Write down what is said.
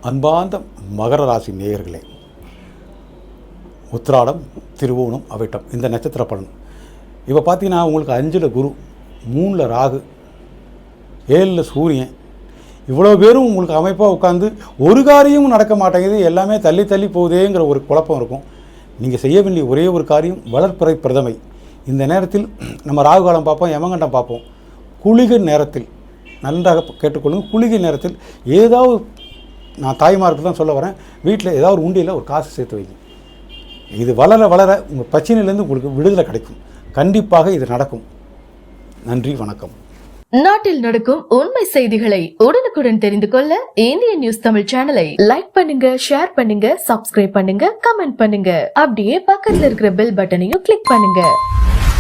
அன்பார்ந்த மகர ராசி நேயர்களே, உத்திராடம், திருவோணம், அவிட்டம் இந்த நட்சத்திர பலன். இப்போ பார்த்தீங்கன்னா உங்களுக்கு 5ல் குரு, 3ல் ராகு, 7ல் சூரியன், இவ்வளோ பேரும் உங்களுக்கு அமைப்பாக உட்காந்து ஒரு காரியமும் நடக்க மாட்டேங்குது, எல்லாமே தள்ளி தள்ளி போகுதேங்கிற ஒரு குழப்பம் இருக்கும். நீங்கள் செய்ய வேண்டிய ஒரே ஒரு காரியம் வளர்ப்பிறை பிரதமை. இந்த நேரத்தில் நம்ம ராகு காலம் பார்ப்போம், யமகண்டம் பார்ப்போம். குளிகை நேரத்தில் நன்றாக கேட்டுக்கொள்ளுங்கள். குளிகை நேரத்தில் ஏதாவது, நான் தாய்மாருக்கு தான் சொல்ல வரேன், வீட்டில் ஏதாவது ஒரு உண்டியில் ஒரு காசு சேர்த்து வைங்க. இது வளர வளர உங்கள் பிரச்சனையிலேருந்து உங்களுக்கு விடுதலை கிடைக்கும். கண்டிப்பாக இது நடக்கும். நன்றி, வணக்கம். நாட்டில் நடக்கும் உண்மை செய்திகளை உடனுக்குடன் தெரிந்து கொள்ள இந்திய நியூஸ் தமிழ் சேனலை லைக் பண்ணுங்க, ஷேர் பண்ணுங்க, சப்ஸ்கிரைப் பண்ணுங்க, கமெண்ட் பண்ணுங்க. அப்படியே பக்கத்துல இருக்கிற பெல் பட்டனையும் கிளிக் பண்ணுங்க.